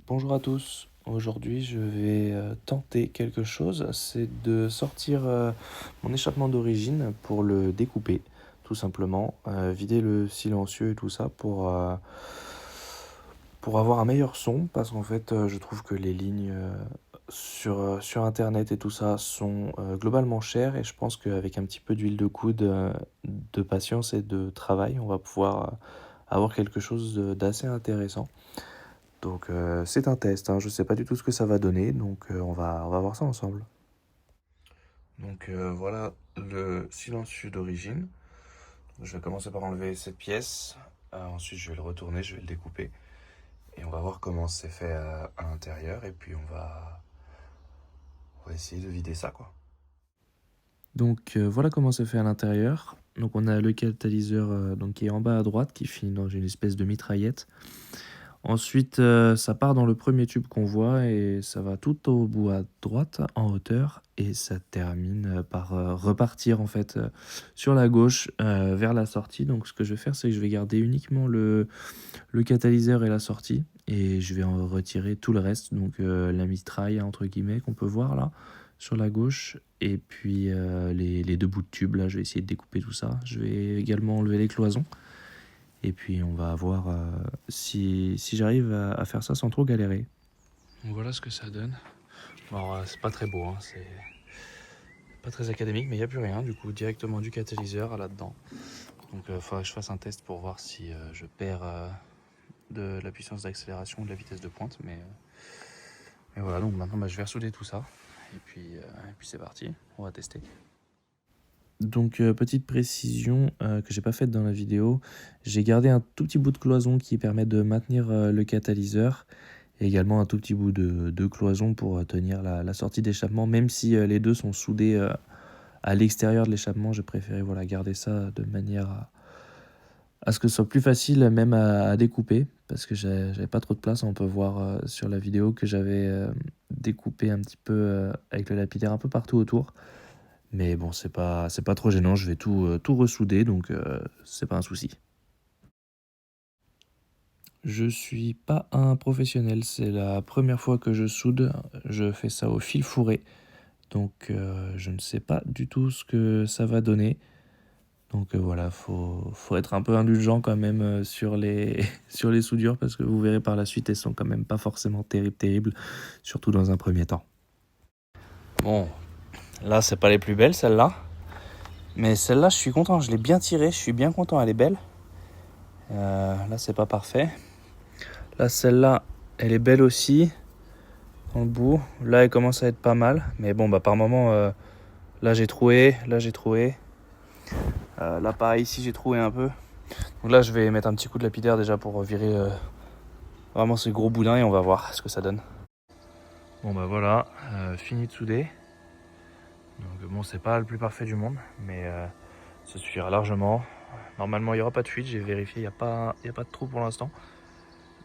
Bonjour à tous. Aujourd'hui, je vais tenter quelque chose, c'est de sortir mon échappement d'origine pour le découper, tout simplement, vider le silencieux et tout ça pour avoir un meilleur son, parce qu'en fait, je trouve que les lignes sur Internet et tout ça sont globalement chères et je pense qu'avec un petit peu d'huile de coude, de patience et de travail, on va pouvoir avoir quelque chose d'assez intéressant. Donc c'est un test, hein. Je ne sais pas du tout ce que ça va donner, donc on va voir ça ensemble. Donc voilà le silencieux d'origine. Je vais commencer par enlever cette pièce. Ensuite je vais le retourner, je vais le découper. Et on va voir comment c'est fait à l'intérieur. Et puis on va essayer de vider ça, quoi. Donc voilà comment c'est fait à l'intérieur. Donc on a le catalyseur donc, qui est en bas à droite, qui finit dans une espèce de mitraillette. Ensuite, ça part dans le premier tube qu'on voit et ça va tout au bout à droite, en hauteur, et ça termine par repartir en fait sur la gauche vers la sortie. Donc ce que je vais faire, c'est que je vais garder uniquement le catalyseur et la sortie, et je vais en retirer tout le reste, donc la mitraille entre guillemets qu'on peut voir là sur la gauche, et puis les deux bouts de tube là, je vais essayer de découper tout ça. Je vais également enlever les cloisons. Et puis on va voir si j'arrive à faire ça sans trop galérer. Donc voilà ce que ça donne. Bon, c'est pas très beau, hein, c'est pas très académique, mais il n'y a plus rien. Du coup, directement du catalyseur à là-dedans. Donc il faudra que je fasse un test pour voir si je perds de la puissance d'accélération ou de la vitesse de pointe. Mais voilà, donc maintenant je vais ressouder tout ça. Et puis c'est parti, on va tester. Donc petite précision que j'ai pas faite dans la vidéo, j'ai gardé un tout petit bout de cloison qui permet de maintenir le catalyseur et également un tout petit bout de cloison pour tenir la sortie d'échappement, même si les deux sont soudés à l'extérieur de l'échappement. J'ai préféré garder ça de manière à ce que ce soit plus facile même à découper, parce que j'avais pas trop de place. On peut voir sur la vidéo que j'avais découpé un petit peu avec le lapidaire un peu partout autour. Mais bon, c'est pas trop gênant, je vais tout ressouder, donc c'est pas un souci. Je suis pas un professionnel, c'est la première fois que je soude, je fais ça au fil fourré, donc je ne sais pas du tout ce que ça va donner. Donc voilà, faut être un peu indulgent quand même sur les, sur les soudures, parce que vous verrez par la suite, elles sont quand même pas forcément terribles, surtout dans un premier temps. Bon, là c'est pas les plus belles celles-là. Mais celle-là, je suis content, je l'ai bien tirée, je suis bien content, elle est belle. Là, c'est pas parfait. Là, celle-là, elle est belle aussi, dans le bout. Là, elle commence à être pas mal. Mais bon, par moment, là, j'ai troué, là, j'ai troué. Là, pareil, ici, j'ai troué un peu. Donc là, je vais mettre un petit coup de lapidaire déjà pour virer vraiment ces gros boudins et on va voir ce que ça donne. Bon, voilà, fini de souder. Donc bon, c'est pas le plus parfait du monde, mais ça suffira largement. Normalement, il n'y aura pas de fuite, j'ai vérifié, il n'y a pas de trou pour l'instant.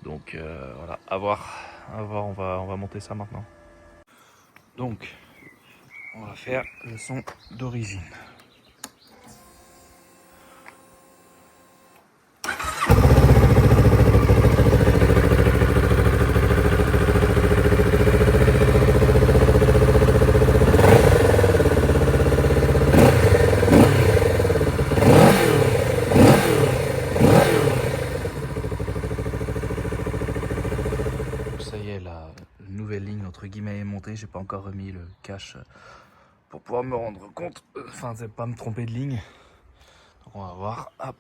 Donc voilà, à voir, on va monter ça maintenant. Donc, on va faire le son d'origine. Ça y est, la nouvelle ligne entre guillemets est montée. J'ai pas encore remis le cache pour pouvoir me rendre compte, enfin c'est pas me tromper de ligne. Donc on va voir, hop.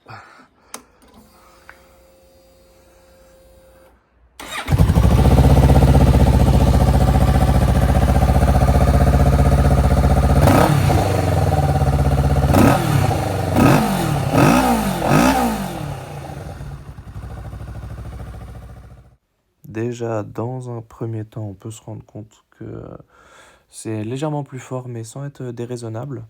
Déjà, dans un premier temps, on peut se rendre compte que c'est légèrement plus fort, mais sans être déraisonnable.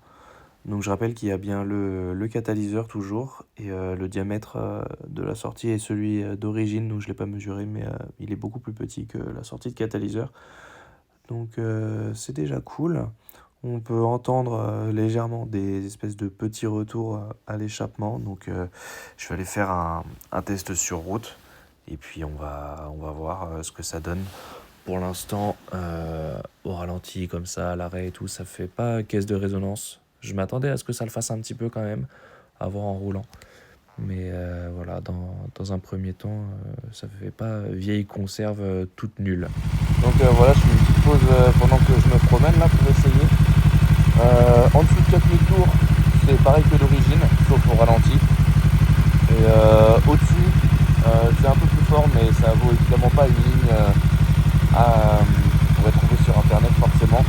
Donc je rappelle qu'il y a bien le catalyseur toujours, et le diamètre de la sortie est celui d'origine, donc je ne l'ai pas mesuré, mais il est beaucoup plus petit que la sortie de catalyseur. Donc c'est déjà cool. On peut entendre légèrement des espèces de petits retours à l'échappement. Donc je vais aller faire un test sur route. Et puis on va voir ce que ça donne. Pour l'instant, au ralenti comme ça, à l'arrêt et tout, ça fait pas caisse de résonance. Je m'attendais à ce que ça le fasse un petit peu quand même, à voir en roulant. Mais voilà, dans un premier temps, ça fait pas vieille conserve toute nulle. Donc voilà, je fais une petite pause pendant que je me promène là pour essayer. En dessous de 4000 tours, c'est pareil que d'origine, sauf au ralenti. Et au-dessus, c'est un peu plus fort, mais ça vaut évidemment pas une ligne qu'on pourrait trouver sur internet forcément.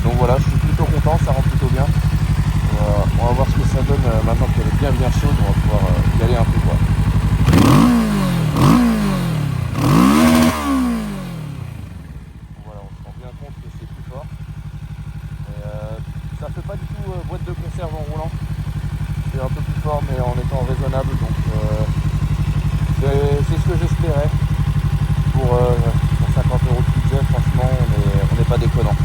Donc voilà, je suis plutôt content, ça rend plutôt bien. On va voir ce que ça donne maintenant qu'elle est bien chaude, on va pouvoir y aller un peu quoi. Voilà, on se rend bien compte que c'est plus fort. Et ça fait pas du tout boîte de conserve en roulant. C'est un peu plus fort mais en étant raisonnable, donc c'est ce que j'espérais. Pour 50 € de budget, franchement on n'est pas déconnant.